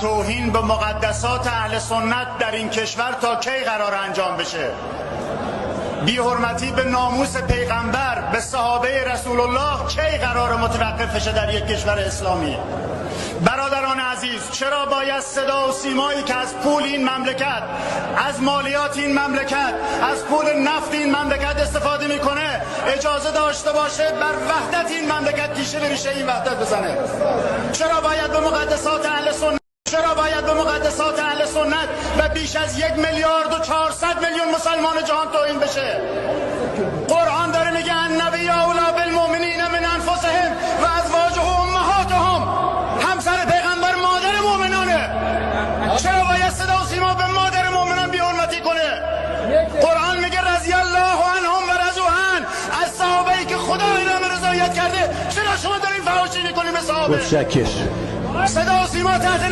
توهین به مقدسات اهل سنت در این کشور تا کی قرار انجام بشه؟ بی‌حرمتی به ناموس پیغمبر، به صحابه رسول الله کی قرار متوقف بشه در یک کشور اسلامی؟ برادران عزیز، چرا باید صدا و سیمایی که از پول این مملکت، از مالیات این مملکت، از پول نفت این مملکت استفاده میکنه اجازه داشته باشه بر وحدت این مملکت تیشه به ریشه این وحدت بزنه؟ چرا باید به مقدسات اهل سنت و بیش از 1,400,000,000 مسلمان جهان توهین بشه؟ قرآن داره میگه النبی اولی بالمؤمنین من انفسهم و ازواجه امهاتهم. همسر پیغمبر مادر مؤمنانه. چرا باید صدا و سیما به مادر مؤمنان بی‌حرمتی کنه؟ قرآن میگه رضی الله عنهم و رضوا عنه. از صحابه‌ای که خدا اینا رضایت کرده چرا شما دارین فحاشی میکنین به صحابه؟ متشکرم. صدا و سیما تحت